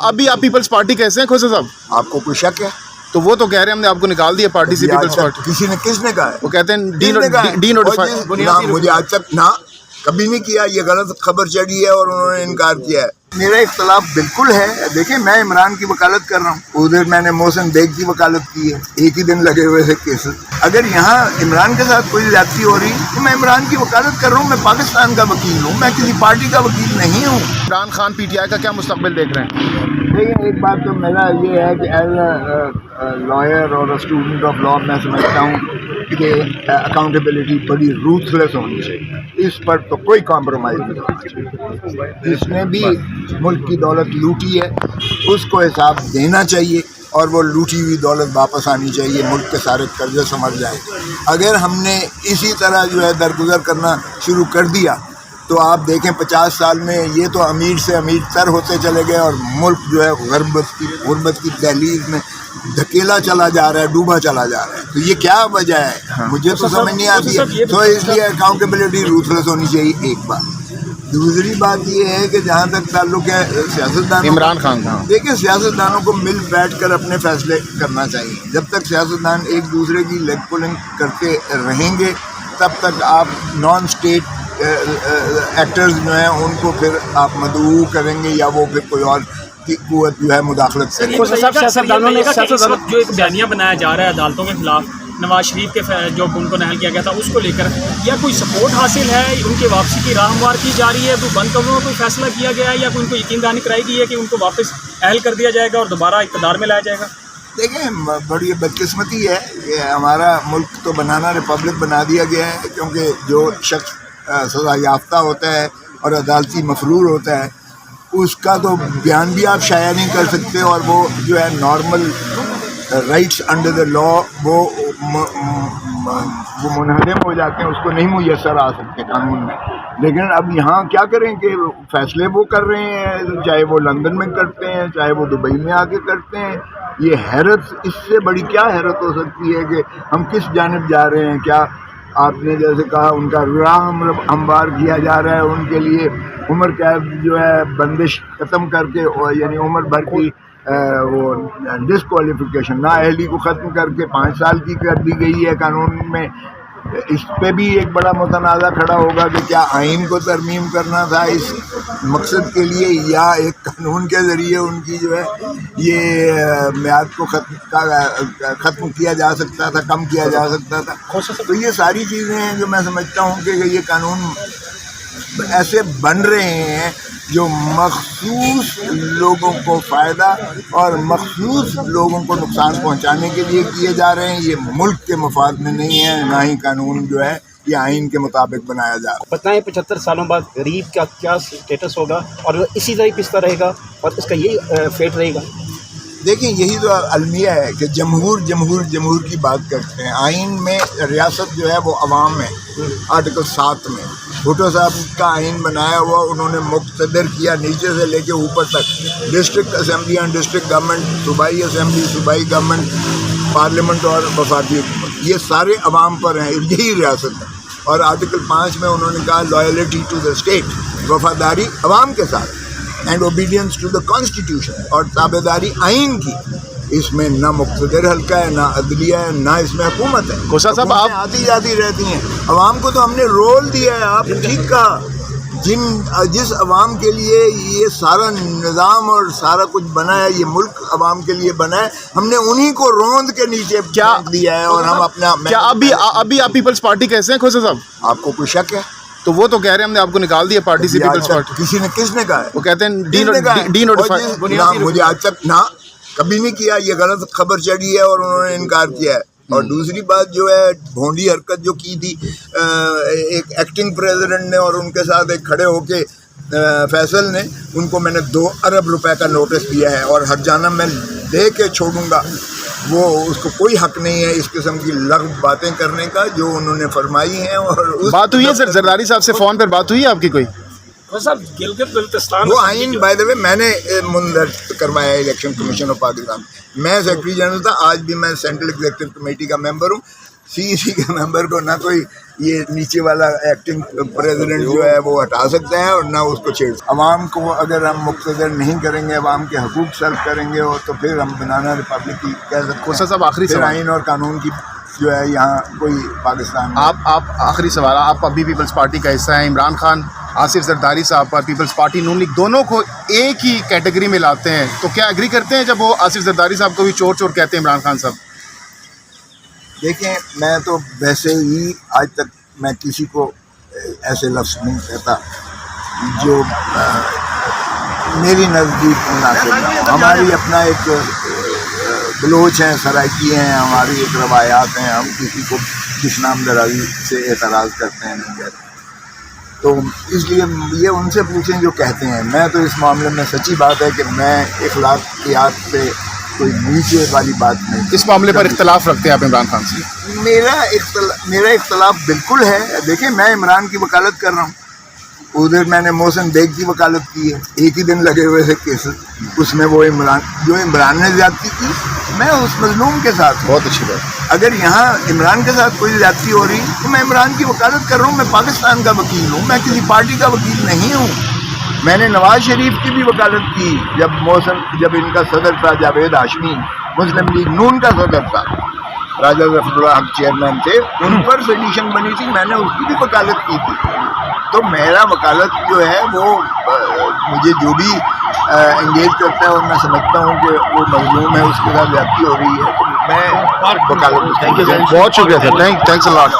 अभी आप peoples party कैसे हैं खोसा साहब? आपको कोई शक है? तो वो तो कह रहे हैं हमने आपको निकाल दिया पार्टी से, पीपल्स पार्टी। किसने कहा है? वो कहते हैं ना, मुझे आज तक ना कभी नहीं किया, ये गलत खबर चढ़ी है और उन्होंने इनकार किया है। मेरा इख्तलाफ बिल्कुल है। देखिए, मैं इमरान की वकालत कर रहा हूँ, उधर मैंने मोहसिन बेग की वकालत की है, एक ही दिन लगे हुए थे केसेस। अगर यहाँ इमरान के साथ कोई ज्यादती हो रही तो मैं इमरान की वकालत कर रहा हूँ। मैं पाकिस्तान का वकील हूँ, मैं किसी पार्टी का वकील नहीं हूँ। इमरान खान पीटीआई का क्या मुस्तकबिल देख रहे हैं? देखिए, एक बात तो मेरा ये है कि एज अ लॉयर और स्टूडेंट ऑफ लॉ मैं समझता हूँ कि अकाउंटेबिलिटी बड़ी रूथलेस होनी चाहिए। इस पर तो कोई कॉम्प्रोमाइज़ नहीं होना चाहिए। जिसने भी मुल्क की दौलत लूटी है उसको हिसाब देना चाहिए और वो लूटी हुई दौलत वापस आनी चाहिए, मुल्क के सारे कर्जे समझ जाए। अगर हमने इसी तरह जो है दरगुजर करना शुरू कर दिया तो आप देखें 50 साल में ये तो अमीर से अमीर तर होते चले गए और मुल्क जो है गुर्बत की दहलीज में धकेला चला जा रहा है, डूबा चला जा रहा है। तो ये क्या वजह है? हाँ। मुझे तो समझ नहीं आती है। तो इसलिए अकाउंटेबिलिटी रूथलेस होनी चाहिए, एक बात। दूसरी बात ये है कि जहाँ तक ताल्लुक है सियासतदान इमरान खान का, देखिए, सियासतदानों को मिल बैठ कर अपने फैसले करना चाहिए। जब तक सियासतदान एक दूसरे की लेग पुलिंग करते रहेंगे तब तक आप नॉन स्टेट एक्टर्स जो हैं उनको फिर आप मदऊ करेंगे या वो फिर कोई और की कुव्वत जो है मुदाखलत करेगी। सियासतदानों ने जो एक बयानिया बनाया जा रहा है अदालतों के खिलाफ नवाज शरीफ के जो उनको नहल किया गया था उसको लेकर, या कोई सपोर्ट हासिल है, उनकी वापसी की राह हमवार की जा रही है, कोई बंद कमरों में कोई फैसला किया गया है या कोई उनको यकीन दहानी कराई गई है कि उनको वापस अहल कर दिया जाएगा और दोबारा इक़्तिदार में लाया जाएगा? देखें, बड़ी बदकिस्मती है कि हमारा मुल्क तो बनाना रिपब्लिक बना दिया गया है, क्योंकि जो शख्स सज़ा याफ्ता होता है और अदालती मफरूर होता है उसका तो बयान भी आप शाया नहीं कर सकते और वो जो है normal rights under the law वो मुनहदम हो जाते हैं, उसको नहीं मुयसर आ सकते कानून में। लेकिन अब यहाँ क्या करें कि फैसले वो कर रहे हैं, चाहे वो लंदन में करते हैं चाहे वो दुबई में आके करते हैं। ये हैरत, इससे बड़ी क्या हैरत हो सकती है कि हम किस जानिब जा रहे हैं? क्या आपने जैसे कहा उनका राह हमवार किया जा रहा है, उनके लिए उम्र कैद जो है बंदिश ख़त्म करके, यानी उम्र भर की वो डिस्क्वालिफिकेशन नाअहली को ख़त्म करके 5 साल की कर दी गई है कानून में। इस पे भी एक बड़ा मुतनाज़ा खड़ा होगा कि क्या आइन को तरमीम करना था इस मकसद के लिए या एक कानून के ज़रिए उनकी जो है ये मियाद को ख़त्म किया जा सकता था, कम किया जा सकता था। तो ये सारी चीज़ें हैं जो मैं समझता हूँ कि ये कानून ऐसे बन रहे हैं जो मखसूस लोगों को फ़ायदा और मखसूस लोगों को नुकसान पहुंचाने के लिए किए जा रहे हैं। ये मुल्क के मफाद में नहीं है, ना ही कानून जो है ये आइन के मुताबिक बनाया जा रहा है। बताएं 75 सालों बाद गरीब का क्या स्टेटस होगा और इसी तरह पिसता रहेगा और इसका यही फेट रहेगा? देखिए, यही तो अलमिया है कि जमहूर की बात करते हैं। आइन में रियासत जो है वो अवाम है। आर्टिकल 7 में भुट्टो साहब का आइन बनाया हुआ उन्होंने मुक़्तदर किया, नीचे से लेके ऊपर तक। डिस्ट्रिक्ट असेंबलियाँ, डिस्ट्रिक्ट गवर्नमेंट, सूबाई असेंबली, सूबाई गवर्नमेंट, पार्लियामेंट और वफाकी हुकूमत, ये सारे अवाम पर हैं, यही रियासत है। और आर्टिकल 5 में उन्होंने कहा लॉयल्टी टू द स्टेट, वफादारी अवाम के साथ, and obedience to the constitution, और ताबेदारी आइन की। इसमें ना मुक़्तदर हल्का है, ना अदलिया है, ना इसमें हुकूमत है। खोसा साहब, आप आती जाती रहती हैं। अवाम को तो हमने रोल दिया है, आप ठीक कहा। जिस अवाम के लिए ये सारा निज़ाम और सारा कुछ बना है, ये मुल्क अवाम के लिए बना है, हमने उन्हीं को रोंद के नीचे क्या दिया है। और हम अपना क्या अभी आप पीपल्स पार्टी कैसे हैं खोसा साहब? आपको कोई शक है? तो वो तो कह रहे हैं हमने आपको निकाल दिया पार्टी से, पीपल्स पार्टी। किसने कहा है? वो कहते हैं डी मुझे आज तक ना कभी नहीं किया, ये गलत खबर चढ़ी है और उन्होंने इनकार किया है। और दूसरी बात जो है भोंडी हरकत जो की थी एक एक्टिंग प्रेसिडेंट ने और उनके साथ एक खड़े होके फैसल ने, उनको मैंने 2 अरब रुपए का नोटिस दिया है और हर जाना मैं दे के छोड़ूंगा। वो उसको कोई हक नहीं है इस किस्म की लग़्व बातें करने का जो उन्होंने फरमाई हैं। और बात हुई है सर जरदारी साहब से फ़ोन पर बात हुई है आपकी कोई? गिलगित बल्तिस्तान वो आइन बाय द वे मैंने मुंदरज करवाया इलेक्शन कमीशन ऑफ पाकिस्तान। मैं सेक्रेटरी जनरल था, आज भी मैं सेंट्रल एग्जीक्यूटिव कमेटी का मेंबर हूँ। CEC के मेंबर को ना कोई ये नीचे वाला एक्टिंग प्रेसिडेंट जो है वो हटा सकते हैं और ना उसको छेड़। अवाम को अगर हम मुक्तदर नहीं करेंगे, अवाम के हकूक़ सर्व करेंगे और तो फिर हम बनाना रिपब्लिक की कह सकते हैं। खोसा साहब आखिरी फिर सवाल, आइन और कानून की जो है यहाँ कोई पाकिस्तान में। आप आखिरी सवाल, आप अभी पीपल्स पार्टी का हिस्सा हैं, इमरान खान आसिफ जरदारी साहब पर पीपल्स पार्टी नून लीग दोनों को एक ही कैटेगरी में लाते हैं, तो क्या एग्री करते हैं जब वो आसिफ जरदारी साहब को भी चोर चोर कहते हैं इमरान खान साहब? देखें, मैं तो वैसे ही आज तक मैं किसी को ऐसे लफ्ज़ नहीं कहता जो मेरी नज़दीक मुनासिब ना हो। हमारी अपना एक बलोच हैं, सराइकी हैं, हमारी एक रवायात हैं, हम किसी को दुश्मन दराजी से एतराज़ करते हैं नहीं कहते। तो इसलिए ये उनसे पूछें जो कहते हैं। मैं तो इस मामले में सच्ची बात है कि मैं इखलाकियात पे कोई नीचे वाली बात नहीं। इस मामले पर इख्तलाफ रखते हैं आप इमरान खान से? मेरा इख्तलाफ बिल्कुल है। देखिए, मैं इमरान की वकालत कर रहा हूँ, उधर मैंने मोहसिन बेग की वकालत की है, एक ही दिन लगे हुए थे केस। उसमें वो इमरान ने ज़्यादती की, मैं उस मजलूम के साथ हूँ। बहुत अच्छी बात। अगर यहाँ इमरान के साथ कोई ज़्यादती हो रही तो मैं इमरान की वकालत कर रहा हूँ। मैं पाकिस्तान का वकील हूँ, मैं किसी पार्टी का वकील नहीं हूँ। मैंने नवाज शरीफ की भी वकालत की जब इनका सदर था जावेद हाशमी, मुस्लिम लीग नून का सदर था, राजा ज़फ़रुल्लाह हक़ चेयरमैन थे, उन पर सडिशन बनी थी, मैंने उसकी भी वकालत की थी। तो मेरा वकालत जो है वो मुझे जो भी इंगेज करता है और मैं समझता हूँ कि वो मजलूम है, उसके साथ ज़्यादती हो रही है, तो मैं वकालत। बहुत शुक्रिया सर, थैंक्स अ लॉट।